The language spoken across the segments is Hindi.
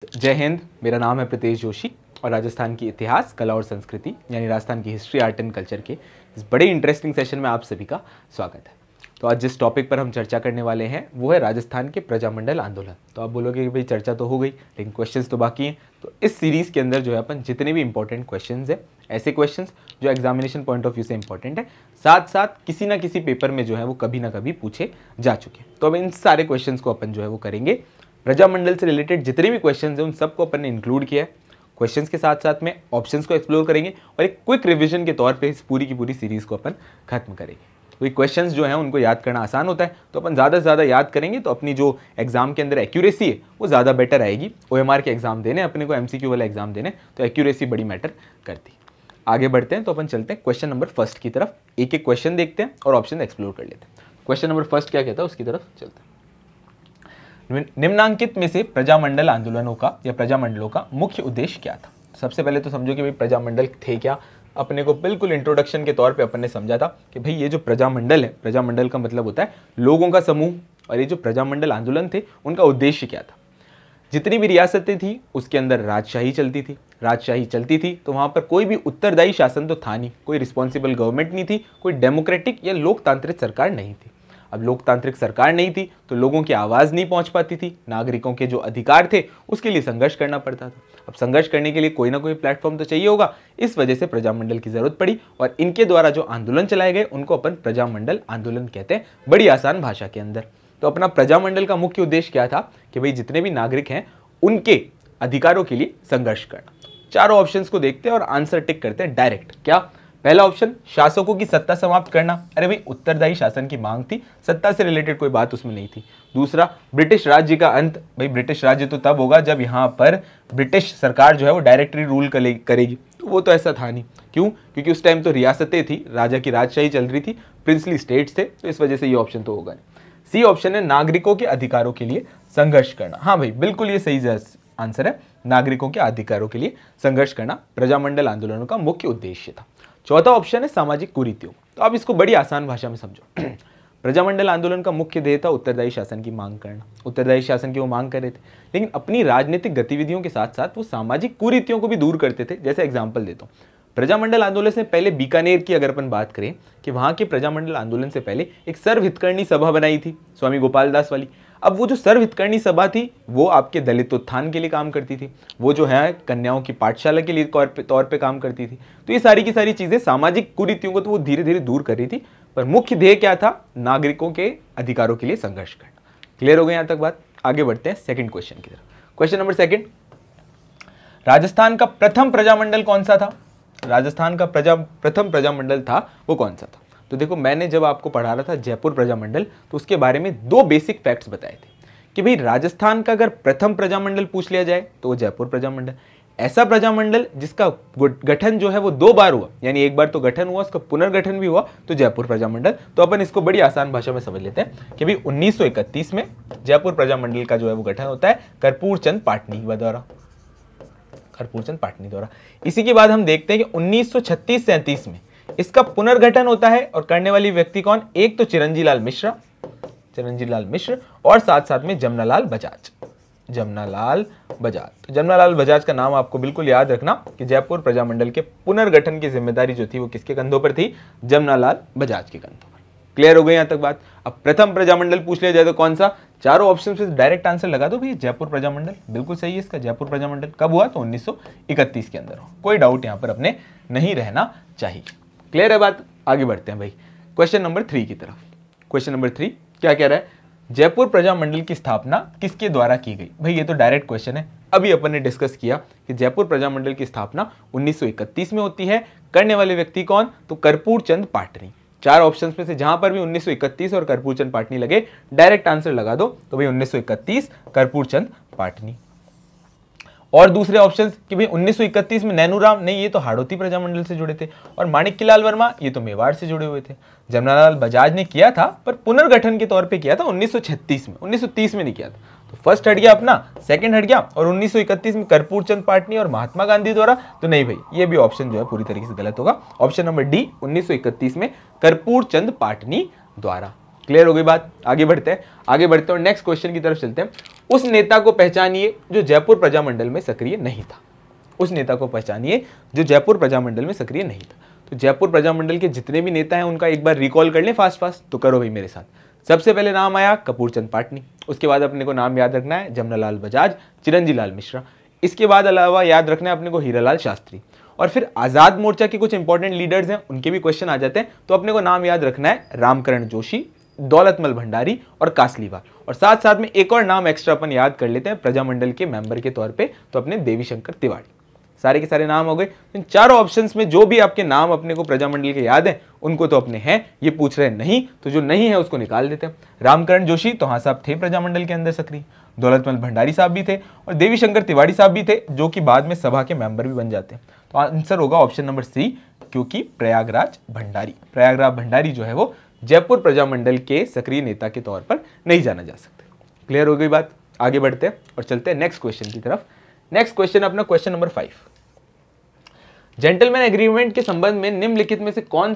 जय हिंद। मेरा नाम है प्रीतेश जोशी और राजस्थान की इतिहास, कला और संस्कृति यानी राजस्थान की हिस्ट्री, आर्ट एंड कल्चर के इस बड़े इंटरेस्टिंग सेशन में आप सभी का स्वागत है। तो आज जिस टॉपिक पर हम चर्चा करने वाले हैं वो है राजस्थान के प्रजामंडल आंदोलन। तो आप बोलोगे कि भाई चर्चा तो हो गई लेकिन क्वेश्चंस तो बाकी हैं। तो इस सीरीज़ के अंदर जो है अपन जितने भी इंपॉर्टेंट क्वेश्चंस है, ऐसे क्वेश्चंस जो एग्जामिनेशन पॉइंट ऑफ व्यू से इंपॉर्टेंट है, साथ साथ किसी ना किसी पेपर में जो है वो कभी ना कभी पूछे जा चुके हैं। तो अब इन सारे क्वेश्चंस को अपन जो है वो करेंगे। प्रजामंडल से रिलेटेड जितने भी क्वेश्चंस हैं उन सबको अपन ने इंक्लूड किया है। क्वेश्चंस के साथ साथ में ऑप्शंस को एक्सप्लोर करेंगे और एक क्विक रिवीजन के तौर पे इस पूरी की पूरी सीरीज को अपन खत्म करेंगे। तो ये क्वेश्चंस जो हैं उनको याद करना आसान होता है, तो अपन ज़्यादा से ज़्यादा याद करेंगे तो अपनी जो एग्जाम के अंदर एक्यूरेसी है वो ज़्यादा बेटर आएगी। OMR के एग्जाम देने, अपने को MCQ वाला एग्जाम देने, तो एक्यूरेसी बड़ी मैटर करती है। आगे बढ़ते हैं तो अपन चलते हैं क्वेश्चन नंबर फर्स्ट की तरफ। एक एक क्वेश्चन देखते हैं और ऑप्शन एक्सप्लोर कर लेते हैं। क्वेश्चन नंबर फर्स्ट क्या कहता है उसकी तरफ चलते हैं। निम्नांकित में से प्रजामंडल आंदोलनों का या प्रजामंडलों का मुख्य उद्देश्य क्या था? सबसे पहले तो समझो कि भाई प्रजामंडल थे क्या। अपने को बिल्कुल इंट्रोडक्शन के तौर पे अपन ने समझा था कि भाई ये जो प्रजामंडल है, प्रजामंडल का मतलब होता है लोगों का समूह, और ये जो प्रजामंडल आंदोलन थे उनका उद्देश्य क्या था। जितनी भी रियासतें थी उसके अंदर राजशाही चलती थी। राजशाही चलती थी तो वहाँ पर कोई भी उत्तरदायी शासन तो था नहीं, कोई रिस्पॉन्सिबल गवर्नमेंट नहीं थी, कोई डेमोक्रेटिक या लोकतांत्रिक सरकार नहीं थी। अब लोकतांत्रिक सरकार नहीं थी तो लोगों की आवाज़ नहीं पहुंच पाती थी, नागरिकों के जो अधिकार थे उसके लिए संघर्ष करना पड़ता था। अब संघर्ष करने के लिए कोई ना कोई प्लेटफॉर्म तो चाहिए होगा, इस वजह से प्रजामंडल की जरूरत पड़ी और इनके द्वारा जो आंदोलन चलाए गए उनको अपन प्रजामंडल आंदोलन कहते हैं, बड़ी आसान भाषा के अंदर। तो अपना प्रजामंडल का मुख्य उद्देश्य क्या था कि भाई जितने भी नागरिक हैं उनके अधिकारों के लिए संघर्ष करना। चारों ऑप्शंस को देखते हैं और आंसर टिक करते हैं डायरेक्ट। क्या? पहला ऑप्शन, शासकों की सत्ता समाप्त करना। अरे भाई उत्तरदायी शासन की मांग थी, सत्ता से रिलेटेड कोई बात उसमें नहीं थी। दूसरा, ब्रिटिश राज्य का अंत। भाई ब्रिटिश राज्य तो तब होगा जब यहाँ पर ब्रिटिश सरकार जो है वो डायरेक्टली रूल करेगी, तो वो तो ऐसा था नहीं। क्यों? क्योंकि उस टाइम तो रियासतें थी, राजा की राजशाही चल रही थी, प्रिंसली स्टेट्स थे, तो इस वजह से ये ऑप्शन तो होगा नहीं। सी ऑप्शन है, नागरिकों के अधिकारों के लिए संघर्ष करना। हाँ भाई बिल्कुल ये सही आंसर है, नागरिकों के अधिकारों के लिए संघर्ष करना प्रजामंडल आंदोलनों का मुख्य उद्देश्य था। चौथा ऑप्शन है, सामाजिक कुरीतियों। तो आप इसको बड़ी आसान भाषा में समझो। प्रजामंडल आंदोलन का मुख्य ध्येय था उत्तरदायी शासन की मांग करना। उत्तरदायी शासन की वो मांग कर रहे थे, लेकिन अपनी राजनीतिक गतिविधियों के साथ साथ वो सामाजिक कुरीतियों को भी दूर करते थे। जैसे एग्जाम्पल देता हूँ, प्रजामंडल आंदोलन से पहले बीकानेर की अगर अपन बात करें कि वहाँ के प्रजामंडल आंदोलन से पहले एक सर्वहितकर्णी सभा बनाई थी स्वामी गोपाल दास वाली। अब वो जो सर्वहितकर्णी सभा थी वो आपके दलित उत्थान के लिए काम करती थी, वो जो है कन्याओं की पाठशाला के लिए तौर पे काम करती थी। तो ये सारी की सारी चीज़ें सामाजिक कुरीतियों को तो वो धीरे धीरे दूर कर रही थी, पर मुख्य ध्येय क्या था? नागरिकों के अधिकारों के लिए संघर्ष करना। क्लियर हो गया यहाँ तक बात? आगे बढ़ते हैं सेकंड क्वेश्चन की तरफ। क्वेश्चन नंबर सेकंड, राजस्थान का प्रथम प्रजामंडल कौन सा था? राजस्थान का प्रथम प्रजामंडल था वो कौन सा था? तो देखो, मैंने जब आपको पढ़ा रहा था जयपुर प्रजामंडल तो उसके बारे में दो बेसिक फैक्ट्स बताए थे कि भाई राजस्थान का अगर प्रथम प्रजामंडल पूछ लिया जाए तो वो जयपुर प्रजामंडल। ऐसा प्रजामंडल जिसका गठन जो है वो 2 बार हुआ, यानी एक बार तो गठन हुआ, उसका पुनर्गठन भी हुआ, तो जयपुर प्रजामंडल। तो अपन इसको बड़ी आसान भाषा में समझ लेते हैं कि भाई 1931 में जयपुर प्रजामंडल का जो है वो गठन होता है कर्पूर चंद पाटनी द्वारा। कर्पूरचंद पाटनी द्वारा। इसी के बाद हम देखते हैं कि 1936-37 में इसका पुनर्गठन होता है, और करने वाली व्यक्ति कौन? एक तो चिरंजीलाल मिश्र और साथ साथ में जमनालाल बजाज। जमनालाल बजाज का नाम आपको बिल्कुल याद रखना कि जयपुर प्रजामंडल के पुनर्गठन की जिम्मेदारी जो थी वो किसके कंधों पर थी? जमनालाल बजाज के कंधों पर। क्लियर हो गई यहाँ तक बात? अब प्रथम प्रजामंडल पूछ लिया जाए तो कौन सा? चारों ऑप्शन से डायरेक्ट आंसर लगा दो भैया, जयपुर प्रजामंडल बिल्कुल सही है इसका। जयपुर प्रजामंडल कब हुआ? तो 1931 के अंदर हो। कोई डाउट यहाँ पर अपने नहीं रहना चाहिए। क्लियर है बात? आगे बढ़ते हैं भाई क्वेश्चन नंबर 3 की तरफ। क्वेश्चन नंबर 3 क्या कह रहा है? जयपुर प्रजामंडल की स्थापना किसके द्वारा की गई? भाई ये तो डायरेक्ट क्वेश्चन है, अभी अपन ने डिस्कस किया कि जयपुर प्रजामंडल की स्थापना 1931 में होती है। करने वाले व्यक्ति कौन? तो कर्पूर चंद पाटनी। चार ऑप्शंस में से जहां पर भी 1931 और कर्पूर चंद पाटनी लगे डायरेक्ट आंसर लगा दो, तो भाई 1931 कर्पूर चंद पाटनी। और दूसरे ऑप्शंस कि भाई 1931 में नैनूराम, नहीं ये तो हाड़ौती प्रजामंडल से जुड़े थे, और माणिक्यलाल वर्मा ये तो मेवाड़ से जुड़े हुए थे। जमनालाल बजाज ने किया था पर पुनर्गठन के तौर पे किया था 1936 में, 1930 में नहीं किया था। तो फर्स्ट हट गया अपना, सेकंड हट गया, और 1931 में कर्पूर चंद पाटनी और महात्मा गांधी द्वारा, तो नहीं भाई ये भी ऑप्शन जो है पूरी तरीके से गलत होगा। ऑप्शन नंबर डी 1931 में कर्पूर चंद पाटनी द्वारा। क्लियर हो गई बात। आगे बढ़ते हैं और नेक्स्ट क्वेश्चन की तरफ चलते हैं। उस नेता को पहचानिए जो जयपुर प्रजामंडल में सक्रिय नहीं था। उस नेता को पहचानिए जो जयपुर प्रजामंडल में सक्रिय नहीं था। तो जयपुर प्रजामंडल के जितने भी नेता हैं उनका एक बार रिकॉल कर लें फास्ट, तो करो भाई मेरे साथ। सबसे पहले नाम आया कपूर चंद पाटनी, उसके बाद अपने को नाम याद रखना है जमनालाल बजाज, चिरंजी लाल मिश्रा, इसके बाद अलावा याद रखना है अपने को हीरालाल शास्त्री, और फिर आजाद मोर्चा के कुछ इंपॉर्टेंट लीडर्स हैं उनके भी क्वेश्चन आ जाते हैं, तो अपने को नाम याद रखना है रामकरण जोशी, दौलतमल भंडारी और कासलीवाल, और साथ साथ में एक और नाम एक्स्ट्रा अपन याद कर लेते हैं प्रजामंडल के मेंबर के तौर पे, तो अपने देवीशंकर तिवारी। सारे के सारे नाम हो गए। इन चारों ऑप्शंस में जो भी आपके नाम अपने को प्रजामंडल के याद हैं उनको तो अपने हैं, ये पूछ रहे हैं नहीं, तो जो नहीं है उसको निकाल देते हैं। रामकरण जोशी तो हाँ साहब थे प्रजामंडल के अंदर सक्रिय, दौलतमल भंडारी साहब भी थे और देवीशंकर तिवारी साहब भी थे, जो कि बाद में सभा के मेंबर भी बन जाते हैं। तो आंसर होगा ऑप्शन नंबर सी, क्योंकि प्रयागराज भंडारी जो है वो जयपुर प्रजामंडल के सक्रिय नेता के तौर पर नहीं जाना जा सकते। क्लियर हो गई बात। आगे बढ़ते हैं और चलते हैं नेक्स्ट क्वेश्चन की तरफ। नेक्स्ट क्वेश्चन अपना क्वेश्चन नंबर 5। जेंटलमैन एग्रीमेंट के संबंध में निम्नलिखित में से कौन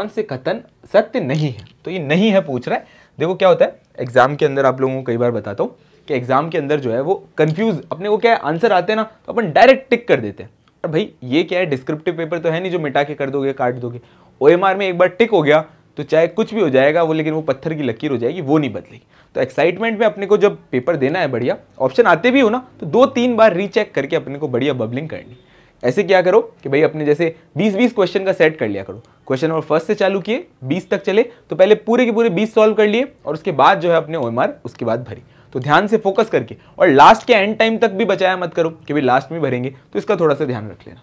से कथन सत्य नहीं है। तो ये नहीं है पूछ रहा है। देखो क्या होता है एग्जाम के अंदर, आप लोगों को कई बार बताता हूँ कि एग्जाम के अंदर जो है वो कंफ्यूज अपने को क्या है, आंसर आते हैं ना तो अपन डायरेक्ट टिक कर देते हैं। और भाई ये क्या है, डिस्क्रिप्टिव पेपर तो है नहीं जो मिटा के कर दोगे, काट दोगे। OMR में एक बार टिक हो गया तो चाहे कुछ भी हो जाएगा वो, लेकिन वो पत्थर की लकीर हो जाएगी, वो नहीं बदलेगी। तो एक्साइटमेंट में अपने को जब पेपर देना है बढ़िया, ऑप्शन आते भी हो ना तो 2-3 बार रीचेक करके अपने को बढ़िया बबलिंग करनी। ऐसे क्या करो कि भाई अपने जैसे 20-20 क्वेश्चन का सेट कर लिया करो। क्वेश्चन नंबर 1 से चालू किए 20 तक चले, तो पहले पूरे के पूरे 20 सॉल्व कर लिए और उसके बाद जो है अपने OMR उसके बाद भरी। तो ध्यान से फोकस करके, और लास्ट के एंड टाइम तक भी बचाया मत करो कि भाई लास्ट में भरेंगे, तो इसका थोड़ा सा ध्यान रख लेना।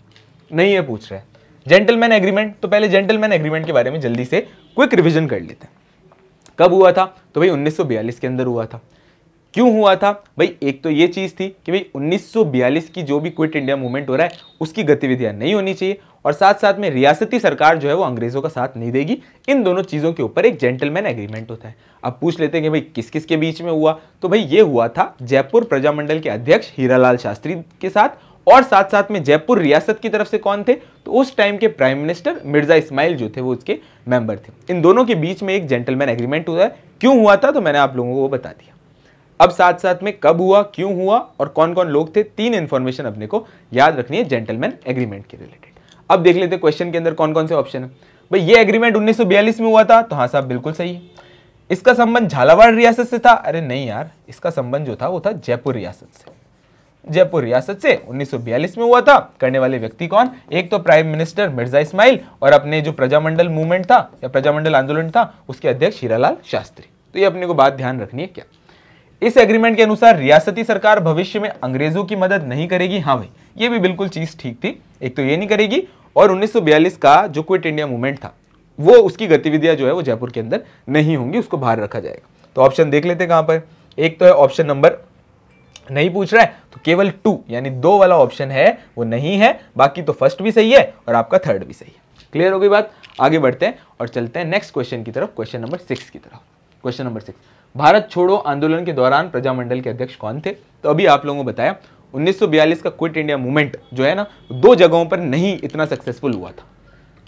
नहीं है पूछ रहा है जेंटलमैन एग्रीमेंट, तो पहले जेंटलमैन एग्रीमेंट के बारे में जल्दी से क्विक रिवीजन कर लेते हैं। कब हुआ था, तो भाई 1942 के अंदर हुआ था। क्यों हुआ था भाई, एक तो ये चीज थी कि भाई 1942 की जो भी क्विट इंडिया मूवमेंट हो रहा है उसकी गतिविधियां नहीं होनी चाहिए, और साथ साथ में रियासती सरकार जो है वो अंग्रेजों का साथ नहीं देगी। इन दोनों चीजों के ऊपर एक जेंटलमैन एग्रीमेंट होता है। अब पूछ लेते हैं कि भाई किस किस के बीच में हुआ, तो भाई ये हुआ था जयपुर प्रजामंडल के अध्यक्ष हीरालाल शास्त्री के साथ, और साथ साथ में जयपुर रियासत की तरफ से कौन थे, तो उस टाइम के प्राइम मिनिस्टर मिर्जा इस्माइल जो थे वो उसके मेंबर थे। इन दोनों के बीच में एक जेंटलमैन एग्रीमेंट हुआ है। क्यों हुआ था तो मैंने आप लोगों को वो बता दिया। अब साथ साथ में कब हुआ, क्यों हुआ और कौन कौन लोग थे, 3 इंफॉर्मेशन अपने को याद रखनी है जेंटलमैन एग्रीमेंट के रिलेटेड। अब देख लेते हैं क्वेश्चन के अंदर कौन कौन से ऑप्शन है। भाई ये एग्रीमेंट 1942 में हुआ था, तो हाँ साहब बिल्कुल सही है। इसका संबंध झालावाड़ रियासत से था, अरे नहीं यार, इसका संबंध जो था वो था जयपुर रियासत से। जयपुर रियासत से 1942 में हुआ था। करने वाले व्यक्ति कौन, एक तो प्राइम मिनिस्टर मिर्जा इस्माइल, और अपने जो प्रजामंडल मूवमेंट था या प्रजामंडल आंदोलन था उसके अध्यक्ष हीरालाल शास्त्री। तो ये अपने को बात ध्यान रखनी है। क्या इस एग्रीमेंट के अनुसार रियासती सरकार भविष्य में अंग्रेजों की मदद नहीं करेगी। हाँ भाई ये भी बिल्कुल चीज ठीक थी, एक तो ये नहीं करेगी, और 1942 का जो क्विट इंडिया मूवमेंट था वो उसकी गतिविधियां जो है वो जयपुर के अंदर नहीं होंगी, उसको बाहर रखा जाएगा। तो ऑप्शन देख लेते हैं कहां पर। एक तो है ऑप्शन नंबर, नहीं पूछ रहा है तो केवल 2 यानी 2 वाला ऑप्शन है वो नहीं है, बाकी तो फर्स्ट भी सही है और आपका थर्ड भी सही है। क्लियर हो गई बात। आगे बढ़ते हैं और चलते हैं नेक्स्ट क्वेश्चन की तरफ, क्वेश्चन नंबर 6 की तरफ। क्वेश्चन नंबर 6, भारत छोड़ो आंदोलन के दौरान प्रजामंडल के अध्यक्ष कौन थे। तो अभी आप लोगों को बताया 1942 का क्विट इंडिया मूवमेंट जो है ना 2 जगहों पर नहीं इतना सक्सेसफुल हुआ था।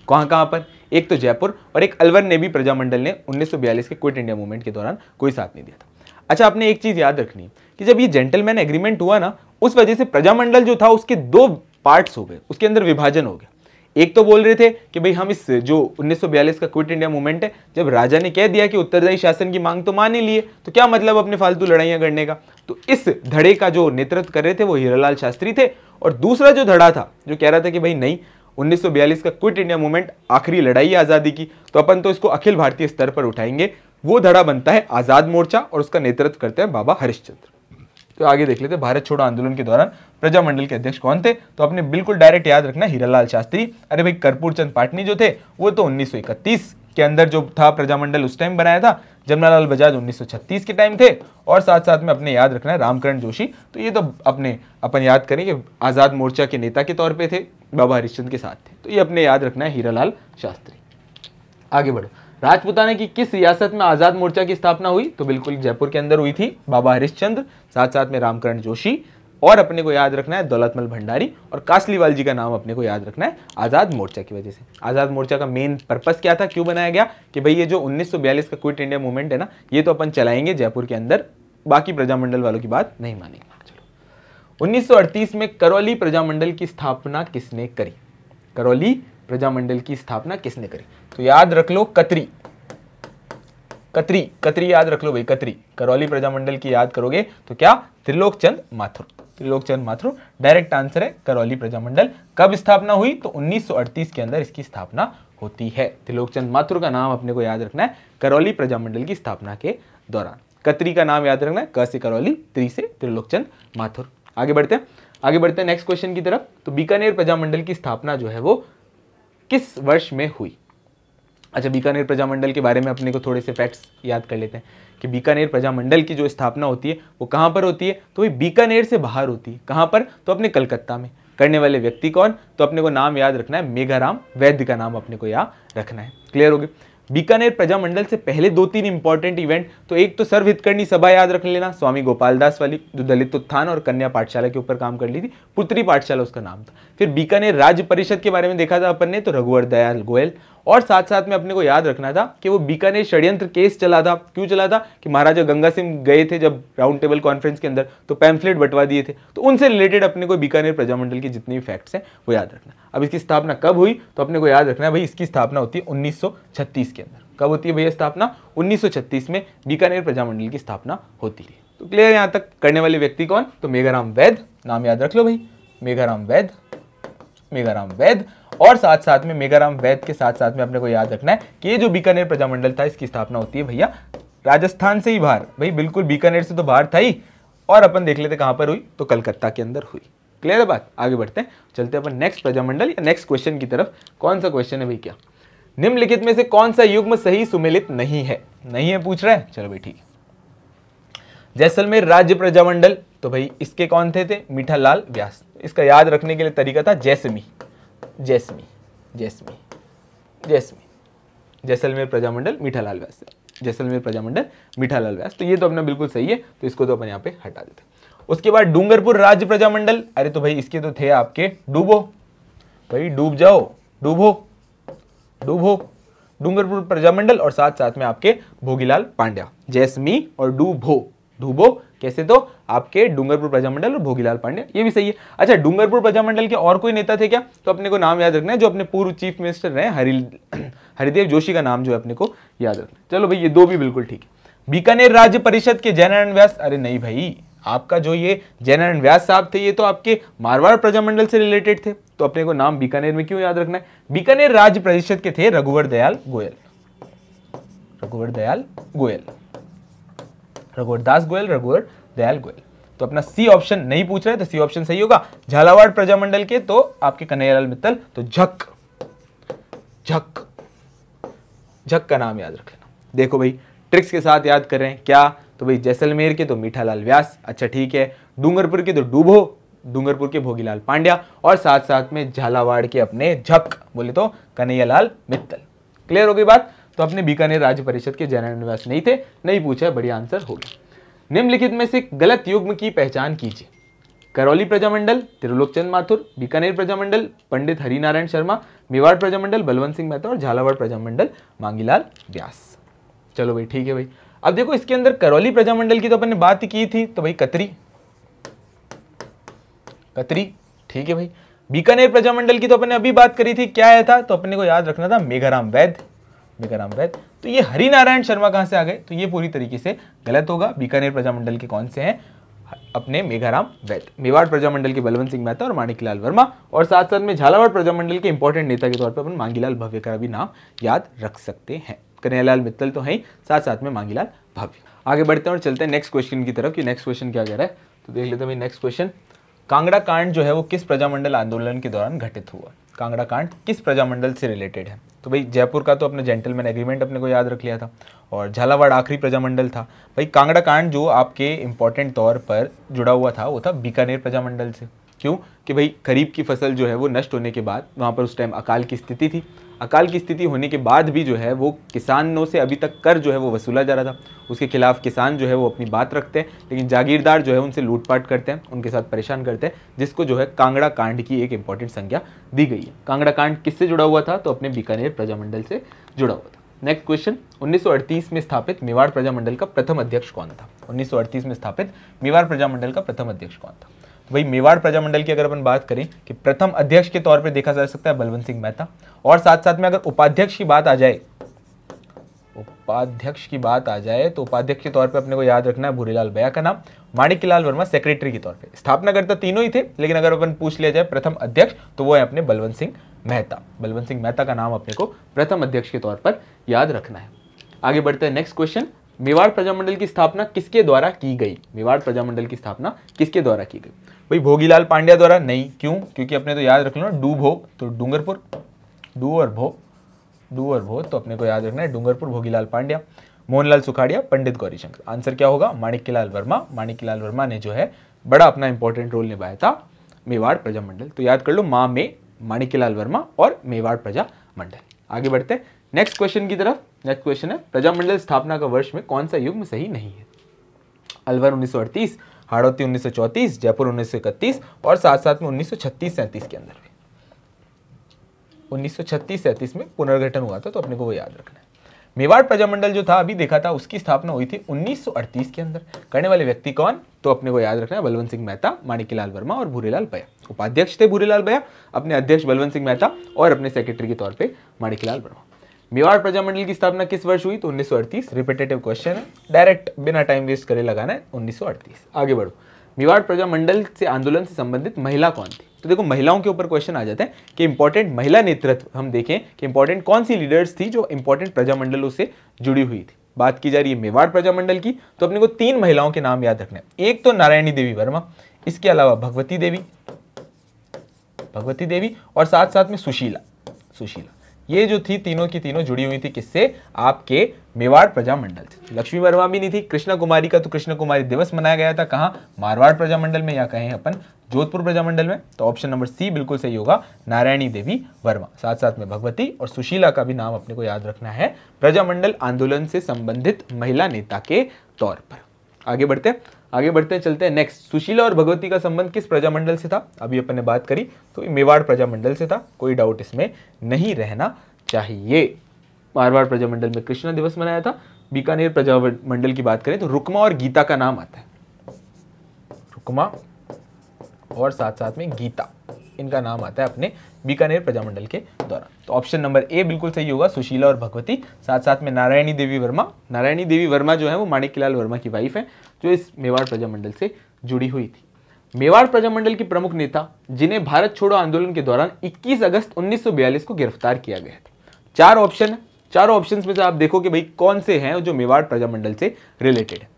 कहां पर, एक तो जयपुर और एक अलवर ने भी प्रजामंडल ने 1942 के क्विट इंडिया मूवमेंट के दौरान कोई साथ नहीं दिया था। अच्छा आपने एक चीज याद रखनी है कि जब ये जेंटलमैन एग्रीमेंट हुआ ना, उस वजह से प्रजामंडल जो था उसके 2 पार्ट्स हो गए, उसके अंदर विभाजन हो गया। एक तो बोल रहे थे कि भाई हम इस जो 1942 का क्विट इंडिया मूवमेंट है, जब राजा ने कह दिया कि उत्तरदायी शासन की मांग तो मान ही लिए, तो क्या मतलब अपने फालतू लड़ाइयां करने का। तो इस धड़े का जो नेतृत्व कर रहे थे वो हीरालाल शास्त्री थे, और दूसरा जो धड़ा था जो कह रहा था कि भाई नहीं 1942 का क्विट इंडिया मूवमेंट आखिरी लड़ाई है आजादी की, तो अपन तो इसको अखिल भारतीय स्तर पर उठाएंगे, वो धड़ा बनता है आजाद मोर्चा और उसका नेतृत्व करते हैं बाबा हरिश्चंद्र। तो आगे देख लेते हैं भारत छोड़ो आंदोलन के दौरान प्रजामंडल के अध्यक्ष कौन थे। तो आपने बिल्कुल डायरेक्ट याद रखना हीरालाल शास्त्री। अरे भाई कर्पूर चंद पाटनी जो थे वो तो 1931 के अंदर जो था प्रजामंडल उस टाइम बनाया था। जमनालाल बजाज 1936 के टाइम थे, और साथ साथ में अपने याद रखना है रामकरण जोशी, तो ये तो अपन याद करें कि आजाद मोर्चा के नेता के तौर पे थे, बाबा हरिश्चंद्र के साथ थे, तो ये अपने याद रखना है हीरालाल शास्त्री। आगे बढ़ो, राजपूताना की किस रियासत में आजाद मोर्चा की स्थापना हुई। तो बिल्कुल जयपुर के अंदर हुई थी, बाबा हरिश्चंद्र, साथ साथ में रामकरण जोशी, और अपने को याद रखना है दौलतमल भंडारी, और कासलीवाल जी का नाम अपने को याद रखना है आज़ाद मोर्चा की वजह से। आज़ाद मोर्चा का मेन पर्पस क्या था, क्यों बनाया गया, कि भाई ये जो 1942 का क्विट इंडिया मूवमेंट है ना, ये तो अपन चलाएंगे जयपुर के अंदर, बाकी प्रजामंडल वालों की बात नहीं मानेंगे। चलो 1938 में करौली प्रजामंडल की स्थापना किसने करी, करौली प्रजामंडल की स्थापना किसने करी, तो याद रख लो कतरी, कतरी, कतरी याद रख लो भाई, कतरी। करौली प्रजामंडल की याद करोगे तो क्या, त्रिलोकचंद माथुर, त्रिलोकचंद माथुर डायरेक्ट आंसर है। करौली प्रजामंडल कब स्थापना हुई, तो 1938 के अंदर इसकी स्थापना होती है। त्रिलोकचंद माथुर का नाम अपने को याद रखना है करौली प्रजामंडल की स्थापना के दौरान। कतरी का नाम याद रखना है, क से करौली, त्रि से त्रिलोकचंद माथुर। आगे बढ़ते हैं नेक्स्ट क्वेश्चन की तरफ। तो बीकानेर प्रजामंडल की स्थापना जो है वो किस वर्ष में हुई। अच्छा, बीकानेर प्रजामंडल के बारे में अपने को थोड़े से फैक्ट्स याद कर लेते हैं कि बीकानेर प्रजामंडल की जो स्थापना होती है वो कहाँ पर होती है, तो ये बीकानेर से बाहर होती है। कहाँ पर, तो अपने कलकत्ता में। करने वाले व्यक्ति कौन, तो अपने को नाम याद रखना है मेघाराम वैद्य का नाम अपने को याद रखना है। क्लियर हो गया। बीकानेर प्रजामंडल से पहले 2-3 इंपॉर्टेंट इवेंट, तो एक तो सर्व हितकर्णी सभा याद रख लेना, स्वामी गोपाल दास वाली, जो दलित उत्थान और कन्या पाठशाला के ऊपर काम कर ली थी, पुत्री पाठशाला उसका नाम था। फिर बीकानेर राज्य परिषद के बारे में देखा था अपन ने, तो रघुवर दयाल गोयल। और साथ साथ में अपने को याद रखना था कि वो बीकानेर षड्यंत्र केस चला था। क्यों चला था, कि महाराजा गंगा सिंह गए थे जब राउंड टेबल कॉन्फ्रेंस के अंदर, तो पैम्फलेट बंटवा दिए थे, तो उनसे रिलेटेड अपने को बीकानेर प्रजामंडल की जितनी भी फैक्ट्स हैं वो याद रखना। अब इसकी स्थापना कब हुई, तो अपने को याद रखना है भाई, इसकी स्थापना होती है 1936 के अंदर। कब होती है भैया स्थापना, 1936 में बीकानेर प्रजामंडल की स्थापना होती है। तो क्लियर यहाँ तक। करने वाले व्यक्ति कौन, तो मेघाराम वैद्य, नाम याद रख लो भाई, मेघाराम वैद्य, मेघाराम वैद्य। और साथ साथ में मेघाराम वैद्य के साथ साथ में अपने को याद रखना है कि ये जो बीकानेर प्रजामंडल था इसकी स्थापना होती है भैया राजस्थान से ही बाहर, भाई बिल्कुल बीकानेर से तो बाहर था ही। और अपन देख लेते कहां पर हुई, तो कलकत्ता के अंदर हुई। क्लियर है बात। आगे बढ़ते हैं, चलते हैं अपन नेक्स्ट प्रजामंडल या नेक्स्ट क्वेश्चन की तरफ। कौन सा क्वेश्चन है भाई, क्या निम्नलिखित में से कौन सा युग्म सही सुमेलित नहीं है, नहीं है पूछ रहा है। चलो भाई ठीक है। जैसलमेर राज्य प्रजामंडल, तो भाई इसके कौन थे मीठालाल व्यास। इसका याद रखने के लिए तरीका था जैसमी, जैसमी, जैसमी, जैसमी। जैसलमेर प्रजामंडल मीठालाल व्यास, जैसलमेर प्रजामंडल मीठालाल व्यास। तो ये तो अपना बिल्कुल सही है, तो इसको तो अपन यहाँ पे हटा देते हैं। उसके बाद डूंगरपुर राज्य प्रजामंडल, अरे तो भाई इसके तो थे आपके डूबो, भाई डूब जाओ, डूबो, डूबो, डूंगरपुर प्रजामंडल। और साथ साथ में आपके भोगीलाल पांड्या, जैसमी और डूबो, डूबो कैसे, तो आपके डूंगरपुर प्रजामंडल और भोगीलाल पांड्या, ये भी सही है। अच्छा, डूंगरपुर प्रजामंडल के और कोई नेता थे क्या, तो अपने को नाम याद रखना है जो अपने पूर्व चीफ मिनिस्टर रहे हरिदेव जोशी का नाम जो है अपने को याद रखना। चलो भाई ये दो भी बिल्कुल ठीक है। बीकानेर राज्य परिषद के जयनारायण व्यास, अरे नहीं भाई, आपका जो ये जयनारायण व्यास साहब थे ये तो आपके मारवाड़ प्रजामंडल से रिलेटेड थे, तो अपने को नाम बीकानेर में क्यों याद रखना है। बीकानेर राज्य परिषद के थे रघुवर दयाल गोयल, रघुवर दयाल गोयल, रघुवर दास गोयल, रघुवर दयाल गोयल। तो अपना सी ऑप्शन नहीं पूछ रहा है, तो सी ऑप्शन सही होगा। झालावाड़ प्रजामंडल के तो आपके कन्हैयालाल मित्तल, तो झक, झक, झक का नाम याद रख लेना। देखो भाई ट्रिक्स के साथ याद कर रहे हैं क्या, तो भाई जैसलमेर के तो मीठालाल व्यास, अच्छा ठीक है। डूंगरपुर के तो डूबो, डूंगरपुर के भोगीलाल पांड्या, और साथ साथ में झालावाड़ के अपने झक बोले तो कन्हैयालाल मित्तल। क्लियर हो गई बात। तो अपने बीकानेर राज्य परिषद के जयनारायण व्यास नहीं थे, नहीं पूछा, बढ़िया आंसर हो गया। निम्नलिखित में से गलत युग्म की पहचान कीजिए। करौली प्रजामंडल त्रिलोकचंद माथुर, बीकानेर प्रजामंडल पंडित हरिनारायण शर्मा, मेवाड़ प्रजामंडल बलवंत सिंह मेहता और झालावाड़ प्रजामंडल मांगीलाल व्यास। चलो भाई ठीक है भाई। अब देखो इसके अंदर करौली प्रजामंडल की तो अपन ने बात की थी, तो भाई कतरी, कतरी ठीक है भाई। बीकानेर प्रजामंडल की तो अपन ने अभी बात करी थी, क्या आया था, तो अपने को याद रखना था मेघाराम वैद्य, मेघाराम वैद्य। तो ये हरिनारायण शर्मा कहां से आ गए, तो ये पूरी तरीके से गलत होगा। बीकानेर प्रजामंडल के कौन से हैं, अपने मेघाराम वैद्य। मेवाड़ प्रजामंडल के बलवंत सिंह मेहता और माणिकलाल वर्मा, और साथ साथ में झालावाड़ प्रजामंडल के इंपॉर्टेंट नेता के तौर पर अपन मांगीलाल भव्य का भी नाम याद रख सकते हैं। कन्हैयालाल मित्तल तो है, साथ साथ में मांगीलाल भव्य। आगे बढ़ते हैं और चलते हैं नेक्स्ट क्वेश्चन की तरफ कि नेक्स्ट क्वेश्चन क्या कह रहा है, तो देख लेते हैं भाई नेक्स्ट क्वेश्चन। कांगड़ा कांड जो है वो किस प्रजामंडल आंदोलन के दौरान घटित हुआ। कांगड़ा कांड किस प्रजामंडल से रिलेटेड है, तो भाई जयपुर का तो अपने जेंटलमैन एग्रीमेंट अपने को याद रख लिया था, और झालावाड़ आखिरी प्रजामंडल था। भाई कांगड़ा कांड जो आपके इंपॉर्टेंट तौर पर जुड़ा हुआ था वो था बीकानेर प्रजामंडल से। क्यों कि भाई खरीफ की फसल जो है वो नष्ट होने के बाद वहाँ पर उस टाइम अकाल की स्थिति थी। अकाल की स्थिति होने के बाद भी जो है वो किसानों से अभी तक कर जो है वो वसूला जा रहा था। उसके खिलाफ किसान जो है वो अपनी बात रखते हैं, लेकिन जागीरदार जो है उनसे लूटपाट करते हैं, उनके साथ परेशान करते हैं, जिसको जो है कांगड़ा कांड की एक इंपॉर्टेंट संज्ञा दी गई है। कांगड़ा कांड किससे जुड़ा हुआ था? तो अपने बीकानेर प्रजामंडल से जुड़ा हुआ था। नेक्स्ट क्वेश्चन, 1938 में स्थापित मेवाड़ प्रजामंडल का प्रथम अध्यक्ष कौन था? 1938 में स्थापित मेवाड़ प्रजामंडल का प्रथम अध्यक्ष कौन था? वही मेवाड़ प्रजामंडल की अगर अपन बात करें कि प्रथम अध्यक्ष के तौर पे देखा जा सकता है बलवंत सिंह मेहता, और साथ साथ में अगर उपाध्यक्ष की बात आ जाए, तो उपाध्यक्ष के तौर पे अपने को याद रखना है भूरीलाल बया का नाम, माणिक्यलाल वर्मा सेक्रेटरी के तौर पे। स्थापनाकर्ता तीनों ही थे, लेकिन अगर अपन पूछ लिया जाए प्रथम अध्यक्ष तो वो है अपने बलवंत सिंह मेहता। बलवंत सिंह मेहता का नाम अपने को प्रथम अध्यक्ष के तौर पर याद रखना है। आगे बढ़ते हैं, नेक्स्ट क्वेश्चन, मेवाड़ प्रजामंडल की स्थापना किसके द्वारा की गई? मेवाड़ प्रजामंडल की स्थापना किसके द्वारा की गई? भाई भोगीलाल पांड्या द्वारा नहीं। क्यों? क्योंकि अपने तो याद रख लो ना, डू भो तो डूंगरपुर, डू और भो तो अपने को याद रखना है डूंगरपुर, भोगीलाल पांड्या। मोहनलाल सुखाड़िया, पंडित गौरीशंकर। आंसर क्या होगा? माणिक्यलाल वर्मा। माणिक्यलाल वर्मा ने जो है बड़ा अपना इंपॉर्टेंट रोल निभाया था मेवाड़ प्रजामंडल। तो याद कर लो, माँ में माणिक्यलाल वर्मा और मेवाड़ प्रजामंडल। आगे बढ़ते हैं नेक्स्ट क्वेश्चन की तरफ। नेक्स्ट क्वेश्चन है, प्रजामंडल स्थापना का वर्ष में कौन सा युग्म सही नहीं है? अलवर 1938, हाड़ौती 1934, जयपुर 1931 और साथ साथ में 1936-37 के अंदर भी। 1936-37 में पुनर्गठन हुआ था, तो अपने को वो याद रखना है। मेवाड़ प्रजामंडल जो था अभी देखा था, उसकी स्थापना हुई थी 1938 के अंदर। करने वाले व्यक्ति कौन? तो अपने को याद रखना है बलवंत सिंह मेहता, माणिक्यलाल वर्मा और भूरीलाल बया। उपाध्यक्ष थे भूरीलाल बया, अपने अध्यक्ष बलवंत सिंह मेहता और अपने सेक्रेटरी के तौर पे माणिक्यलाल वर्मा। मेवाड़ प्रजामंडल की स्थापना किस वर्ष हुई? तो 1938। रिपीटेटिव क्वेश्चन है, डायरेक्ट बिना टाइम वेस्ट करे लगाना है 1938। आगे बढ़ो, मेवाड़ प्रजामंडल से आंदोलन से संबंधित महिला कौन थी? तो देखो महिलाओं के ऊपर क्वेश्चन आ जाते हैं कि इंपॉर्टेंट महिला नेतृत्व हम देखें कि इंपॉर्टेंट कौन सी लीडर्स थी जो इंपॉर्टेंट प्रजामंडलों से जुड़ी हुई थी। बात की जा रही है मेवाड़ प्रजामंडल की, तो अपने को 3 महिलाओं के नाम याद रखने हैं। एक तो नारायणी देवी वर्मा, इसके अलावा भगवती देवी और साथ साथ में सुशीला। ये जो थी तीनों की तीनों जुड़ी हुई थी किससे? आपके मेवाड़ प्रजामंडल से। लक्ष्मी वर्मा भी नहीं थी। कृष्णा कुमारी का तो कृष्णा कुमारी दिवस मनाया गया था कहाँ? मारवाड़ प्रजामंडल में, या कहें अपन जोधपुर प्रजामंडल में। तो ऑप्शन नंबर सी बिल्कुल सही होगा, नारायणी देवी वर्मा। साथ साथ में भगवती और सुशीला का भी नाम अपने को याद रखना है प्रजामंडल आंदोलन से संबंधित महिला नेता के तौर पर। आगे बढ़ते चलते हैं नेक्स्ट। सुशीला और भगवती का संबंध किस प्रजामंडल से था? अभी अपन ने बात करी तो मेवाड़ प्रजामंडल से था, कोई डाउट इसमें नहीं रहना चाहिए। मारवाड़ प्रजामंडल में कृष्णा दिवस मनाया था। बीकानेर प्रजामंडल की बात करें तो रुक्मा और गीता का नाम आता है। रुक्मा और साथ साथ में गीता, इनका नाम आता है अपने बीकानेर प्रजामंडल के दौरान। तो ऑप्शन नंबर ए बिल्कुल सही होगा, सुशीला और भगवती। साथ साथ में नारायणी देवी वर्मा। नारायणी देवी वर्मा जो है वो माणिक्यलाल वर्मा की वाइफ है, जो इस मेवाड़ प्रजामंडल से जुड़ी हुई थी। मेवाड़ प्रजामंडल की प्रमुख नेता जिन्हें भारत छोड़ो आंदोलन के दौरान 21 अगस्त 1942 को गिरफ्तार किया गया था। 4 ऑप्शन है, चारों ऑप्शंस में से आप देखो कि भाई कौन से हैं जो मेवाड़ प्रजामंडल से रिलेटेड है।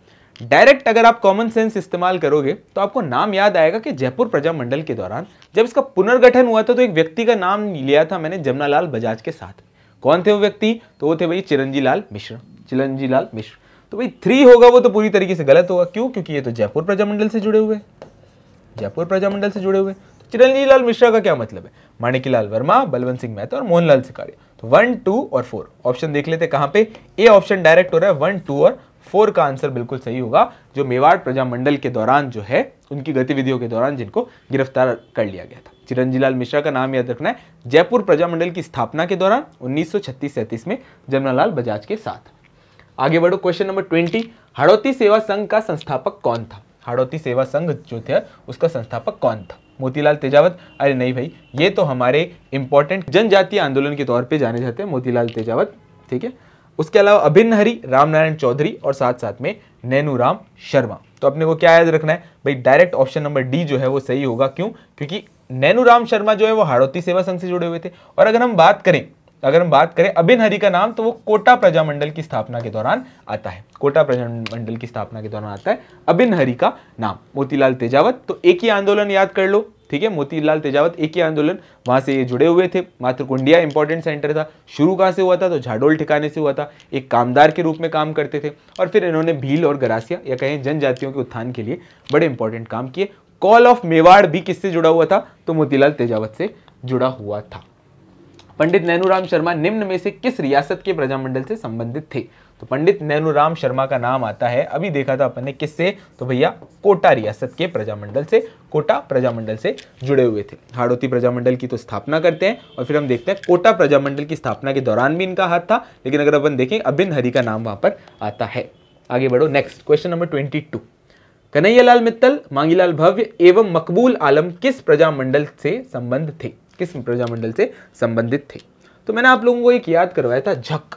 डायरेक्ट अगर आप कॉमन सेंस इस्तेमाल करोगे तो आपको नाम याद आएगा कि जयपुर प्रजामंडल के दौरान जब इसका पुनर्गठन हुआ था तो एक व्यक्ति का नाम लिया था मैंने, जमनालाल बजाज के साथ। कौन थे वो व्यक्ति? तो वो थे भाई चिरंजीलाल मिश्र। तो भाई 3 होगा वो तो पूरी तरीके से गलत होगा। क्यों? क्योंकि ये तो जयपुर प्रजामंडल से जुड़े हुए। तो चिरंजीलाल मिश्रा का क्या मतलब है? माणिक्यलाल वर्मा, बलवंत सिंह मेहता और मोहनलाल सुखाड़िया। तो 1, 2 और 4 ऑप्शन देख लेते कहां पे। ए ऑप्शन डायरेक्ट हो रहा है, 1, 2 और 4 का आंसर बिल्कुल सही होगा, जो मेवाड़ प्रजामंडल के दौरान जो है उनकी गतिविधियों के दौरान जिनको गिरफ्तार कर लिया गया था। चिरंजीलाल मिश्रा का नाम याद रखना है, जयपुर प्रजामंडल की स्थापना के दौरान 1936-37 में जमनालाल बजाज के साथ। आगे बढ़ो, क्वेश्चन नंबर 20। हाड़ौती सेवा संघ का संस्थापक कौन था? हाड़ौती सेवा संघ जो थे उसका संस्थापक कौन था? मोतीलाल तेजावत? अरे नहीं भाई, ये तो हमारे इंपॉर्टेंट जनजातीय आंदोलन के तौर पे जाने जाते हैं मोतीलाल तेजावत, ठीक है। उसके अलावा अभिन्न हरि, रामनारायण चौधरी और साथ साथ में नैनूराम शर्मा। तो अपने को क्या याद रखना है भाई? डायरेक्ट ऑप्शन नंबर डी जो है वो सही होगा। क्यों? क्योंकि नैनूराम शर्मा जो है वो हाड़ौती सेवा संघ से जुड़े हुए थे। और अगर हम बात करें अभिन्न हरि का नाम, तो वो कोटा प्रजामंडल की स्थापना के दौरान आता है। कोटा प्रजामंडल की स्थापना के दौरान आता है अभिन्न हरि का नाम। मोतीलाल तेजावत तो एक ही आंदोलन याद कर लो, ठीक है। मोतीलाल तेजावत एक ही आंदोलन, वहां से ये जुड़े हुए थे। मातृकुंडिया इंपॉर्टेंट सेंटर था। शुरू कहां से हुआ था? तो झाडोल ठिकाने से हुआ था। एक कामदार के रूप में काम करते थे और फिर इन्होंने भील और गरासिया या कहें जनजातियों के उत्थान के लिए बड़े इंपॉर्टेंट काम किए। कॉल ऑफ मेवाड़ भी किससे जुड़ा हुआ था? तो मोतीलाल तेजावत से जुड़ा हुआ था। पंडित नैनूराम शर्मा निम्न में से किस रियासत के प्रजामंडल से संबंधित थे? तो पंडित नैनूराम शर्मा का नाम आता है, अभी देखा था अपन ने किससे, तो भैया कोटा रियासत के प्रजामंडल से, कोटा प्रजामंडल से जुड़े हुए थे। हाड़ौती प्रजामंडल की तो स्थापना करते हैं और फिर हम देखते हैं कोटा प्रजामंडल की स्थापना के दौरान भी इनका हाथ था, लेकिन अगर अपन देखें अबिन हरि का नाम वहां पर आता है। आगे बढ़ो, next question number 22। Kanhaiyalal Mittal, Mangilal Bhavya एवं मकबूल आलम किस प्रजामंडल से संबंध थे, किस प्रजामंडल से संबंधित थे? तो मैंने आप लोगों को एक याद करवाया था, झक,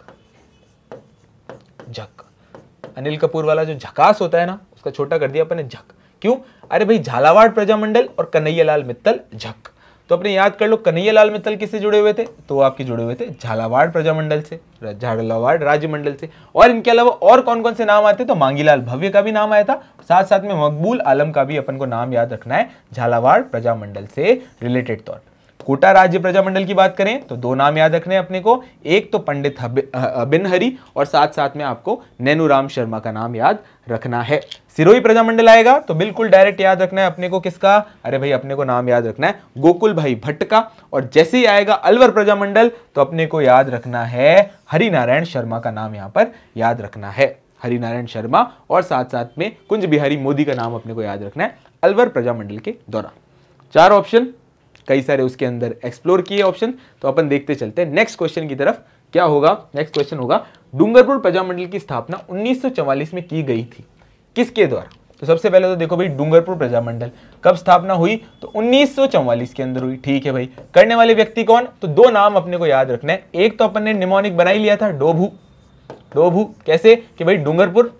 अनिल कपूर वाला जो झकास होता है ना, उसका छोटा कर दिया अपने झक। क्यों? अरे भाई झालावाड़ प्रजामंडल और कन्हैयालाल मित्तल झक। तो अपने याद कर लो, कन्हैयालाल मित्तल किससे जुड़े हुए थे? तो वो आपके जुड़े हुए थे झालावाड़ प्रजामंडल से, झालावाड़ राज्य मंडल से। और इनके अलावा और कौन कौन से नाम आते? तो मांगीलाल भव्य का भी नाम आया था, साथ साथ में मकबूल आलम का भी अपन को नाम याद रखना है, झालावाड़ प्रजामंडल से रिलेटेड तौर। कोटा राज्य प्रजामंडल की बात करें तो दो नाम याद रखने हैं अपने को, एक तो पंडित अबिन हरि और साथ साथ में आपको नैनूराम शर्मा का नाम याद रखना है। सिरोही प्रजामंडल आएगा तो बिल्कुल डायरेक्ट याद रखना है अपने को किसका? अरे भाई अपने को नाम याद रखना है गोकुल भाई भट्ट का। और जैसे ही आएगा अलवर प्रजामंडल तो अपने को याद रखना है हरिनारायण शर्मा का नाम यहाँ पर याद रखना है, हरिनारायण शर्मा। और साथ साथ में कुंज बिहारी मोदी का नाम अपने को याद रखना है अलवर प्रजामंडल के दौरान। चार ऑप्शन, कई सारे उसके अंदर एक्सप्लोर किए ऑप्शन, तो अपन देखते चलते हैं नेक्स्ट क्वेश्चन की तरफ। क्या होगा? नेक्स्ट क्वेश्चन होगा, डूंगरपुर प्रजामंडल की स्थापना 1944 में की गई थी, किसके द्वारा? तो सबसे पहले तो देखो भाई, डूंगरपुर प्रजामंडल कब स्थापना हुई? तो 1944 के अंदर हुई। ठीक है भाई, करने वाले व्यक्ति कौन? तो दो नाम अपने को याद रखना है। एक तो अपन ने निमोनिक बना ही लिया था, डोभू। डोभू कैसे कि भाई डूंगरपुर,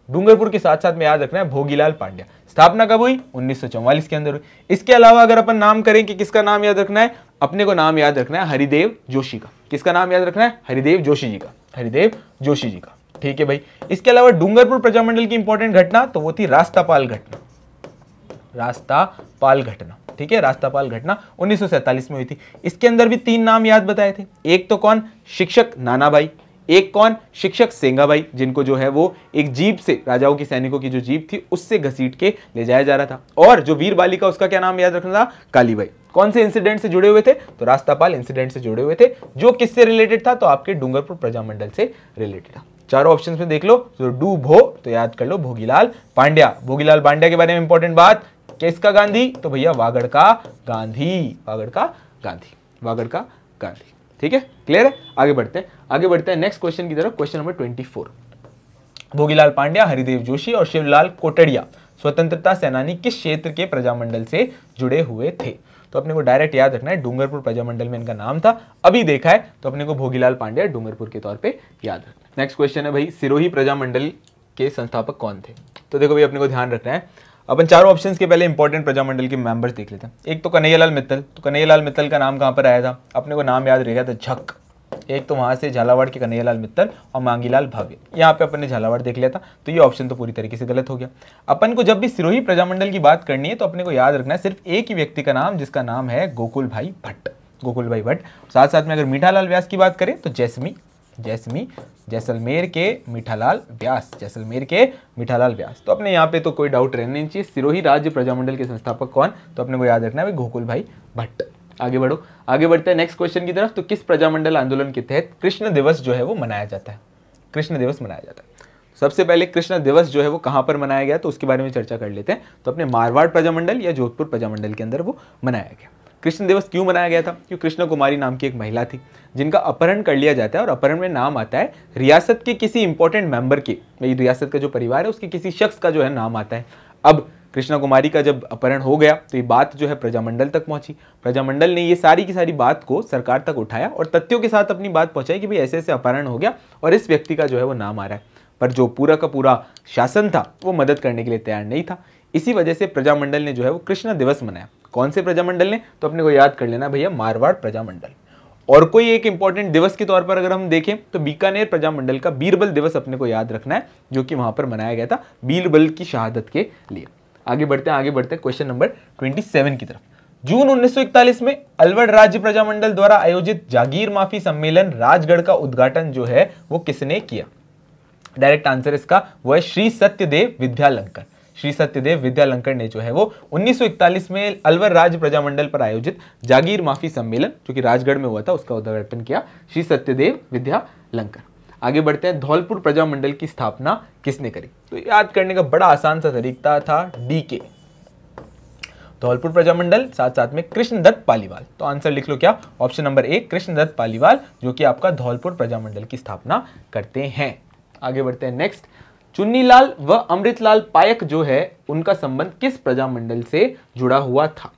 डूंगरपुर के साथ साथ में याद रखना है भोगीलाल पांड्या। स्थापना कब हुई? 1944 के अंदर हुई। इसके अलावा अगर अपन नाम करें कि किसका नाम याद रखना है, अपने को नाम याद रखना है हरिदेव जोशी का। किसका नाम याद रखना है? हरिदेव जोशी जी का, हरिदेव जोशी जी का। ठीक है भाई। इसके अलावा डूंगरपुर प्रजामंडल की इंपॉर्टेंट घटना तो वो थी रास्तापाल घटना, रास्तापाल घटना। ठीक है, रास्तापाल घटना 1947 में हुई थी। इसके अंदर भी तीन नाम याद बताए थे। एक तो कौन? शिक्षक नानाबाई। एक कौन? शिक्षक सेंगाबाई, जिनको जो है वो एक जीप से, राजाओं की सैनिकों की जो जीप थी उससे घसीट के ले जाया जा रहा था। और जो वीर बालिका, उसका क्या नाम याद रखना था? कालीबाई। कौन से इंसिडेंट से जुड़े हुए थे? तो रास्तापाल इंसिडेंट से जुड़े हुए थे, जो किससे रिलेटेड था? तो आपके डूंगरपुर प्रजामंडल से रिलेटेड था। चारों ऑप्शंस में देख लो, तो डू भो तो याद कर लो भोगीलाल पांड्या। भोगीलाल पांड्या के बारे में इंपॉर्टेंट बात, किसका गांधी? तो भैया वागड़ का गांधी, वागड़ का गांधी, वागड़ का गांधी। ठीक है, क्लियर है? आगे बढ़ते हैं नेक्स्ट क्वेश्चन की तरफ। Question number 24। भोगीलाल पांड्या, हरिदेव जोशी और शिवलाल कोटड़िया स्वतंत्रता सेनानी किस क्षेत्र के प्रजामंडल से जुड़े हुए थे? तो अपने को डायरेक्ट याद रखना है डूंगरपुर प्रजामंडल में इनका नाम था। अभी देखा है तो अपने को भोगीलाल पांड्या डूंगरपुर के तौर पे याद रखना। नेक्स्ट क्वेश्चन है भाई, सिरोही प्रजामंडल के संस्थापक कौन थे? तो देखो भाई, अपने को ध्यान रखना है, अपन चारों ऑप्शंस के पहले इंपॉर्टेंट प्रजामंडल के मेंबर्स देख लेते हैं। एक तो कन्हैयालाल मित्तल। तो कन्हैयालाल मित्तल का नाम कहां पर आया था? अपने को नाम याद रहेगा तो झक। एक तो वहां से झालावाड़ के कन्हैयालाल मित्तल और मांगीलाल भव्य। यहाँ पे अपन ने झालावाड़ देख लिया था, तो ये ऑप्शन तो पूरी तरीके से गलत हो गया। अपन को जब भी सिरोही प्रजामंडल की बात करनी है तो अपने को याद रखना है सिर्फ एक ही व्यक्ति का नाम, जिसका नाम है गोकुल भाई भट्ट, गोकुल भाई भट्ट। साथ साथ में अगर मीठालाल व्यास की बात करें तो जैसलमेर के मीठालाल व्यास, जैसलमेर के मीठालाल व्यास। तो अपने यहाँ पे तो कोई डाउट रहना नहीं चाहिए। सिरोही राज्य प्रजामंडल के संस्थापक कौन? तो अपने को याद रखना है गोकुल भाई भट्ट। आगे बढ़ते हैं नेक्स्ट क्वेश्चन की तरफ। तो किस प्रजामंडल आंदोलन के तहत कृष्ण दिवस जो है वो मनाया जाता है? कृष्ण दिवस मनाया जाता है। सबसे पहले कृष्ण दिवस जो है वो कहां पर मनाया गया, तो उसके बारे में चर्चा कर लेते हैं। तो अपने मारवाड़ प्रजामंडल या जोधपुर प्रजामंडल के अंदर वो मनाया गया। कृष्ण दिवस क्यों मनाया गया था? क्योंकि कृष्ण कुमारी नाम की एक महिला थी जिनका अपहरण कर लिया जाता है, और अपहरण में नाम आता है रियासत के किसी इंपॉर्टेंट मेंबर के, रियासत का जो परिवार है उसके किसी शख्स का जो है नाम आता है। अब कृष्णा कुमारी का जब अपहरण हो गया तो ये बात जो है प्रजामंडल तक पहुंची। प्रजामंडल ने ये सारी की सारी बात को सरकार तक उठाया और तथ्यों के साथ अपनी बात पहुंचाई कि भाई ऐसे ऐसे अपहरण हो गया और इस व्यक्ति का जो है वो नाम आ रहा है। पर जो पूरा का पूरा शासन था वो मदद करने के लिए तैयार नहीं था। इसी वजह से प्रजामंडल ने जो है वो कृष्ण दिवस मनाया। कौन से प्रजामंडल ने? तो अपने को याद कर लेना भैया, मारवाड़ प्रजामंडल। और कोई एक इंपॉर्टेंट दिवस के तौर पर अगर हम देखें तो बीकानेर प्रजामंडल का बीरबल दिवस अपने को याद रखना है, जो कि वहां पर मनाया गया था बीरबल की शहादत के लिए। आगे बढ़ते हैं क्वेश्चन नंबर 27 की तरफ। जून 1941 में अलवर राज्य प्रजामंडल द्वारा आयोजित जागीर माफी सम्मेलन राजगढ़ का उद्घाटन जो है वो किसने किया? डायरेक्ट आंसर इसका वो है श्री सत्यदेव विद्यालंकर। श्री सत्यदेव विद्यालंकर ने जो है वो 1941 में अलवर राज्य प्रजामंडल पर आयोजित जागीर माफी सम्मेलन जो कि राजगढ़ में हुआ था उसका उद्घाटन किया श्री सत्यदेव विद्यालंकर। आगे बढ़ते हैं, धौलपुर प्रजामंडल की स्थापना किसने करी? तो याद करने का बड़ा आसान सा तरीका था डीके, धौलपुर प्रजामंडल, साथ साथ में कृष्णदत्त पालीवाल। तो आंसर लिख लो क्या, option number A Krishnadatt Paliwal जो कि आपका धौलपुर प्रजामंडल की स्थापना करते हैं। आगे बढ़ते हैं नेक्स्ट, चुन्नीलाल व अमृतलाल पायक जो है उनका संबंध किस प्रजामंडल से जुड़ा हुआ था?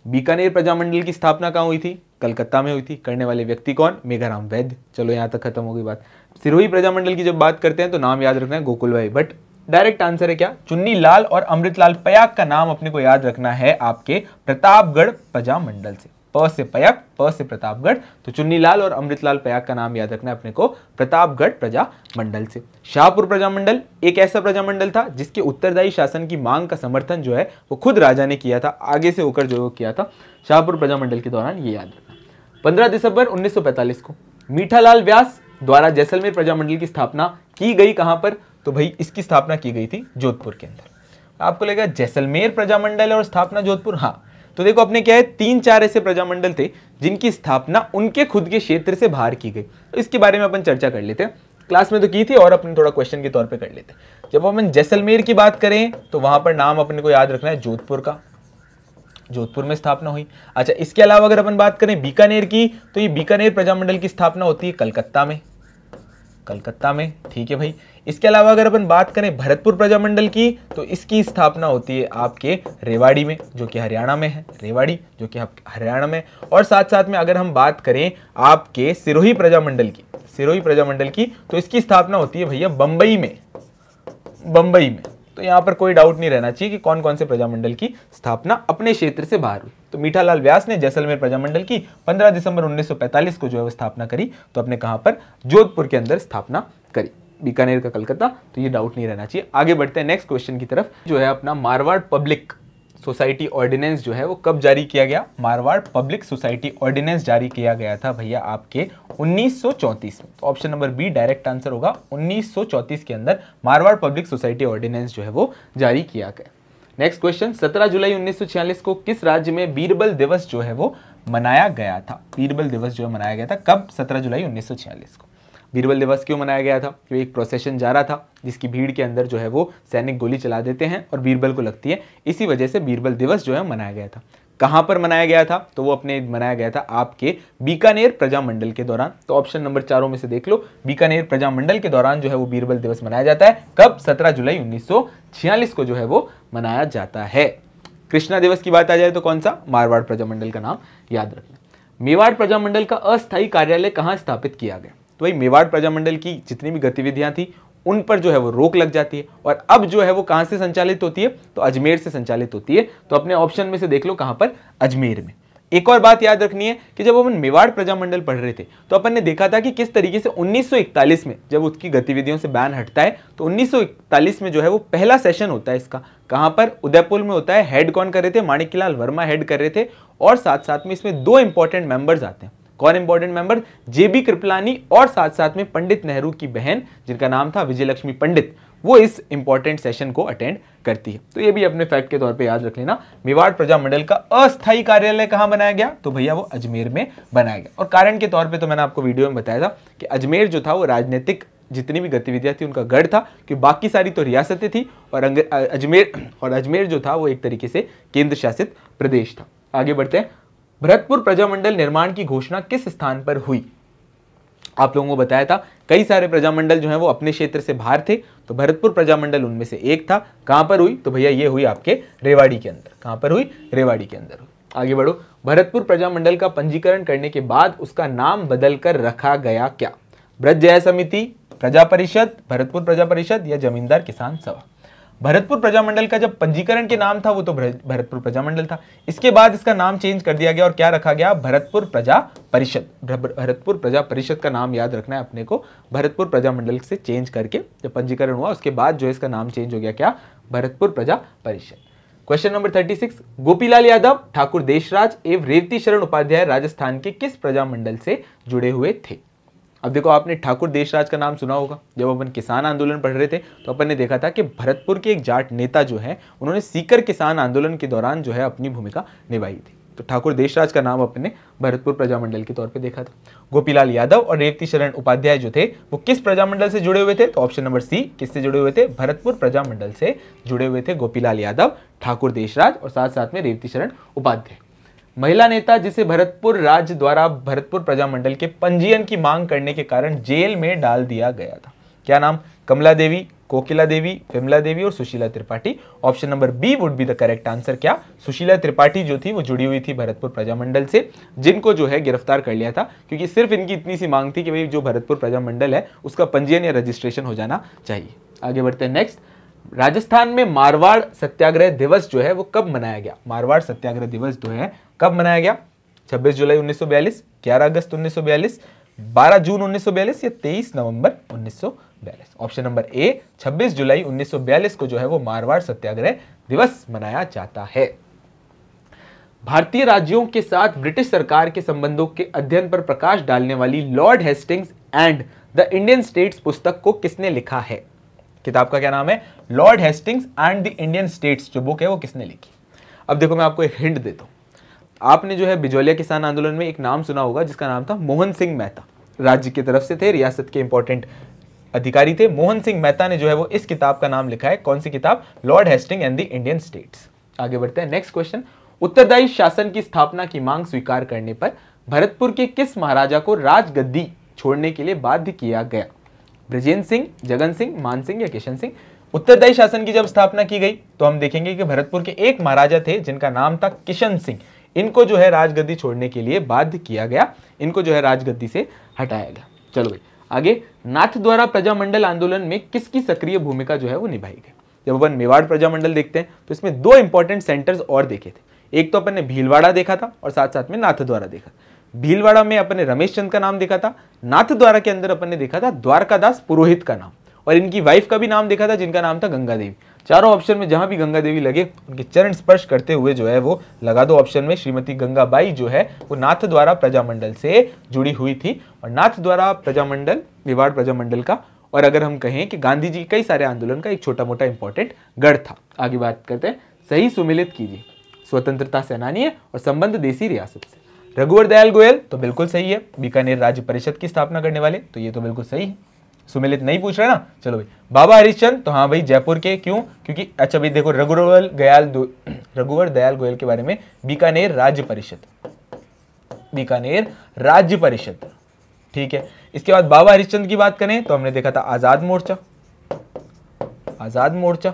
बीकानेर प्रजामंडल की स्थापना कहाँ हुई थी? कलकत्ता में हुई थी। करने वाले व्यक्ति कौन? मेघाराम वैद्य। चलो यहाँ तक खत्म हो गई बात। सिरोही प्रजामंडल की जब बात करते हैं तो नाम याद रखना है गोकुल भाई भट्ट। डायरेक्ट आंसर है क्या, चुन्नीलाल और अमृतलाल पयाग का नाम अपने को याद रखना है आपके प्रतापगढ़ प्रजामंडल से। प से पयाग, प से प्रतापगढ़, तो चुन्नीलाल और अमृतलाल पयाग का नाम याद रखना है अपने को प्रतापगढ़ प्रजामंडल से। शाहपुर प्रजामंडल एक ऐसा प्रजामंडल था जिसके उत्तरदायी शासन की मांग का समर्थन जो है वो खुद राजा ने किया था, आगे से होकर जो किया था शाहपुर प्रजामंडल के दौरान, ये याद रखना। 15 दिसंबर 1945 को मीठालाल व्यास द्वारा जैसलमेर प्रजामंडल की स्थापना की गई कहां पर? तो भाई इसकी स्थापना की गई थी जोधपुर के अंदर। आपको लगेगा जैसलमेर प्रजामंडल और स्थापना जोधपुर, हाँ तो देखो अपने क्या है 3-4 ऐसे प्रजामंडल थे जिनकी स्थापना उनके खुद के क्षेत्र से बाहर की गई। तो इसके बारे में अपन चर्चा कर लेते हैं, क्लास में तो की थी और अपने थोड़ा क्वेश्चन के तौर पे कर लेते हैं। जब अपन जैसलमेर की बात करें तो वहां पर नाम अपने को याद रखना है जोधपुर का, जोधपुर में स्थापना हुई। अच्छा इसके अलावा अगर अपन बात करें बीकानेर की तो ये बीकानेर प्रजामंडल की स्थापना होती है कलकत्ता में, कलकत्ता में, ठीक है भाई। इसके अलावा अगर अपन बात करें भरतपुर प्रजामंडल की तो इसकी स्थापना होती है आपके रेवाड़ी में जो कि हरियाणा में है, रेवाड़ी जो कि हरियाणा में। और साथ साथ में अगर हम बात करें आपके सिरोही प्रजामंडल की, सिरोही प्रजामंडल की तो इसकी स्थापना होती है भैया बंबई में, बंबई में। तो यहाँ पर कोई डाउट नहीं रहना चाहिए कि कौन कौन से प्रजामंडल की स्थापना अपने क्षेत्र से बाहर हुई। तो मीठालाल व्यास ने जैसलमेर प्रजामंडल की 15 दिसंबर 1945 को जो है वो स्थापना करी, तो अपने कहां पर? जोधपुर के अंदर स्थापना करी। बीकानेर का कलकत्ता, तो ये डाउट नहीं रहना चाहिए। आगे बढ़ते हैं नेक्स्ट क्वेश्चन की तरफ, जो है अपना मारवाड़ पब्लिक सोसाइटी ऑर्डिनेंस जो है वो कब जारी किया गया? मारवाड़ पब्लिक सोसाइटी ऑर्डिनेंस जारी किया गया था भैया आपके 1934 में। तो option number B direct answer होगा, 1934 के अंदर मारवाड़ पब्लिक सोसाइटी ऑर्डिनेंस जो है वो जारी किया गया। नेक्स्ट क्वेश्चन, 17 जुलाई 1946 को किस राज्य में बीरबल दिवस जो है वो मनाया गया था? बीरबल दिवस जो मनाया गया था कब? 17 जुलाई 1946 को। बीरबल दिवस क्यों मनाया गया था? क्योंकि एक प्रोसेशन जा रहा था जिसकी भीड़ के अंदर जो है वो सैनिक गोली चला देते हैं और बीरबल को लगती है, इसी वजह से बीरबल दिवस जो है मनाया गया था। कहां पर मनाया गया था? तो वो अपने मनाया गया था आपके बीकानेर प्रजामंडल के दौरान। तो ऑप्शन नंबर चारों में से देख लो, बीकानेर प्रजामंडल के दौरान जो है वो बीरबल दिवस मनाया जाता है। कब? 17 जुलाई 1946 को जो है वो मनाया जाता है। कृष्णा दिवस की बात आ जाए तो कौन सा? मारवाड़ प्रजामंडल का नाम याद रखना। मेवाड़ प्रजामंडल का अस्थायी कार्यालय कहां स्थापित किया गया? तो भाई मेवाड़ प्रजामंडल की जितनी भी गतिविधियां थी उन पर जो है वो रोक लग जाती है, और अब जो है वो कहां से संचालित होती है? तो अजमेर से संचालित होती है। तो अपने ऑप्शन में से देख लो कहां पर? अजमेर में। एक और बात याद रखनी है कि जब अपन मेवाड़ प्रजामंडल पढ़ रहे थे तो अपन ने देखा था कि किस तरीके से 1941 में जब उसकी गतिविधियों से बैन हटता है तो 1941 में जो है वो पहला सेशन होता है इसका। कहां पर? उदयपुर में होता है। हेड कौन कर रहे थे? माणिक्यलाल वर्मा हेड कर रहे थे। और साथ साथ में इसमें 2 इंपॉर्टेंट मेंबर्स आते हैं। कौन इंपॉर्टेंट मेंबर? जेबी कृपलानी और साथ साथ में पंडित नेहरू की बहन जिनका नाम था विजयलक्ष्मी पंडित, वो इस इंपॉर्टेंट सेशन को अटेंड करती है। तो ये भी अपने फैक्ट के तौर पे याद रख लेना। मेवाड़ प्रजामंडल का अस्थायी कार्यालय कहां बनाया गया? तो भैया वो अजमेर में बनाया गया। और कारण के तौर पे तो मैंने आपको वीडियो में बताया था कि अजमेर जो था वो राजनीतिक जितनी भी गतिविधियां थी उनका गढ़ था, कि बाकी सारी तो रियासतें थी और अजमेर जो था वो एक तरीके से केंद्र शासित प्रदेश था। आगे बढ़ते हैं, भरतपुर प्रजामंडल निर्माण की घोषणा किस स्थान पर हुई? आप लोगों को बताया था कई सारे प्रजामंडल जो हैं वो अपने क्षेत्र से बाहर थे, तो भरतपुर प्रजामंडल उनमें से एक था। कहां पर हुई? तो भैया ये हुई आपके रेवाड़ी के अंदर। कहां पर हुई? रेवाड़ी के अंदर हुई। आगे बढ़ो, भरतपुर प्रजामंडल का पंजीकरण करने के बाद उसका नाम बदलकर रखा गया क्या? ब्रज जय समिति, प्रजा परिषद, भरतपुर प्रजा परिषद या जमींदार किसान सभा? भरतपुर प्रजामंडल का जब पंजीकरण के नाम था वो तो भरतपुर प्रजामंडल था। इसके बाद इसका नाम चेंज कर दिया गया और क्या रखा गया? भरतपुर प्रजा परिषद। भरतपुर प्रजा परिषद का नाम याद रखना है अपने को। भरतपुर प्रजामंडल से चेंज करके जब पंजीकरण हुआ उसके बाद जो इसका नाम चेंज हो गया, क्या? भरतपुर प्रजा परिषद। क्वेश्चन नंबर 36, गोपीलाल यादव, ठाकुर देशराज एवं रेवती शरण उपाध्याय राजस्थान के किस प्रजामंडल से जुड़े हुए थे? अब देखो, आपने ठाकुर देशराज का नाम सुना होगा। जब अपन किसान आंदोलन पढ़ रहे थे तो अपन ने देखा था कि भरतपुर के एक जाट नेता जो है, उन्होंने सीकर किसान आंदोलन के दौरान जो है अपनी भूमिका निभाई थी। तो ठाकुर देशराज का नाम अपन ने भरतपुर प्रजामंडल के तौर पे देखा था। गोपीलाल यादव और रेवती शरण उपाध्याय जो थे वो किस प्रजामंडल से जुड़े हुए थे? तो ऑप्शन नंबर सी, किससे जुड़े हुए थे? भरतपुर प्रजामंडल से जुड़े हुए थे गोपीलाल यादव, ठाकुर देशराज और साथ साथ में रेवती शरण उपाध्याय। महिला नेता जिसे भरतपुर राज्य द्वारा भरतपुर प्रजामंडल के पंजीयन की मांग करने के कारण जेल में डाल दिया गया था, क्या नाम? कमला देवी, कोकिला देवी, विमला देवी और Sushila Tripathi. Option number B would be the correct answer. क्या? सुशीला त्रिपाठी जो थी वो जुड़ी हुई थी भरतपुर प्रजामंडल से, जिनको जो है गिरफ्तार कर लिया था क्योंकि सिर्फ इनकी इतनी सी मांग थी कि भाई जो भरतपुर प्रजामंडल है उसका पंजीयन या रजिस्ट्रेशन हो जाना चाहिए। आगे बढ़ते हैं नेक्स्ट। राजस्थान में मारवाड़ सत्याग्रह दिवस जो है वो कब मनाया गया? मारवाड़ सत्याग्रह दिवस जो है कब मनाया गया? 26 जुलाई 1942, 11 अगस्त 1942, 12 जून 1942 या 23 नवंबर 1942। ऑप्शन नंबर ए, 26 जुलाई 1942 को जो है वो मारवाड़ सत्याग्रह दिवस मनाया जाता है। भारतीय राज्यों के साथ ब्रिटिश सरकार के संबंधों के अध्ययन पर प्रकाश डालने वाली Lord Hastings and the Indian states पुस्तक को किसने लिखा है? किताब का क्या नाम है? Lord Hastings and the Indian states जो बुक है वो किसने लिखी? अब देखो, मैं आपको एक हिंट देता हूं। आपने जो है बिजौलिया किसान आंदोलन में एक नाम सुना होगा जिसका नाम था मोहन सिंह मेहता। राज्य की तरफ से थे, रियासत के इंपॉर्टेंट अधिकारी थे। मोहन सिंह मेहता ने जो है वो इस किताब का नाम लिखा है। कौन सी किताब? Lord Hastings and the Indian states. आगे बढ़ते हैं नेक्स्ट क्वेश्चन। उत्तरदायी शासन की स्थापना की मांग स्वीकार करने पर भरतपुर के किस महाराजा को राजगद्दी छोड़ने के लिए बाध्य किया गया? ब्रजेंद्र सिंह, जगन सिंह, मान सिंह या किशन सिंह? उत्तरदायी शासन की जब स्थापना की गई तो हम देखेंगे कि भरतपुर के एक महाराजा थे जिनका नाम था किशन सिंह। इनको जो है राजगद्दी छोड़ने के लिए बाध्य किया गया, इनको जो है राजगद्दी से हटाया गया। चलो भाई आगे। नाथ द्वारा प्रजामंडल आंदोलन में किसकी सक्रिय भूमिका जो है वो निभाई गई? जब अपन मेवाड़ प्रजामंडल देखते हैं तो इसमें दो इंपॉर्टेंट सेंटर्स और देखे थे। एक तो अपन ने भीलवाड़ा देखा था और साथ साथ में नाथ द्वारा देखा। भीलवाड़ा में अपन ने रमेश चंद का नाम देखा था, नाथ द्वारा के अंदर अपन ने देखा था द्वारकादास पुरोहित का नाम, और इनकी वाइफ का भी नाम देखा था जिनका नाम था गंगा देवी। चारों ऑप्शन में जहां भी गंगा देवी लगे उनके चरण स्पर्श करते हुए जो है वो लगा दो ऑप्शन में। श्रीमती गंगाबाई जो है वो नाथ द्वारा प्रजामंडल से जुड़ी हुई थी, और नाथ द्वारा प्रजामंडल मेवाड़ प्रजामंडल का, और अगर हम कहें कि गांधी जी कई सारे आंदोलन का एक छोटा मोटा इंपॉर्टेंट गढ़ था। आगे बात करते हैं, सही सुमिलित कीजिए। स्वतंत्रता सेनानी है और संबंध देसी रियासत से। रघुवर दयाल गोयल तो बिल्कुल सही है। बीकानेर राज्य परिषद की स्थापना करने वाले, तो ये तो बिल्कुल सही है। सुमिलित नहीं पूछ रहा ना। चलो भाई, बाबा हरिश्चंद्र, तो हाँ भाई जयपुर के। क्यों? क्योंकि अच्छा भाई देखो, रघुवर दयाल गोयल के बारे में बीकानेर राज्य परिषद, बीकानेर राज्य परिषद, ठीक है। इसके बाद बाबा हरिश्चंद्र की बात करें तो हमने देखा था आजाद मोर्चा, आजाद मोर्चा,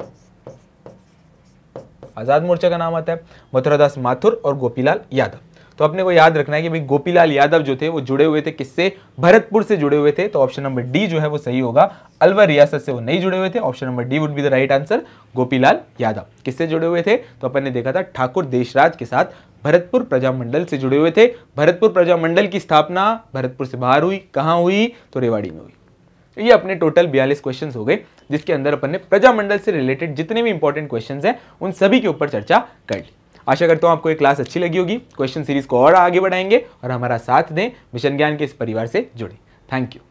आजाद मोर्चा का नाम आता है मथुरादास माथुर और गोपीलाल यादव। तो अपने को याद रखना है कि भाई गोपीलाल यादव जो थे वो जुड़े हुए थे किससे? भरतपुर से जुड़े हुए थे। तो ऑप्शन नंबर डी जो है वो सही होगा। अलवर रियासत से वो नहीं जुड़े हुए थे। Option number D would be the right answer. Gopilal Yadav किससे जुड़े हुए थे? तो अपन ने देखा था ठाकुर देशराज के साथ भरतपुर प्रजामंडल से जुड़े हुए थे। भरतपुर प्रजामंडल की स्थापना भरतपुर से बाहर हुई, कहां हुई? तो रेवाड़ी में हुई। ये अपने टोटल 42 क्वेश्चंस हो गए जिसके अंदर अपन ने प्रजामंडल से रिलेटेड जितने भी इंपॉर्टेंट क्वेश्चंस हैं उन सभी के ऊपर चर्चा कर ली। आशा करता हूं आपको ये क्लास अच्छी लगी होगी। क्वेश्चन सीरीज को और आगे बढ़ाएंगे और हमारा साथ दें, मिशन ज्ञान के इस परिवार से जुड़े। Thank you.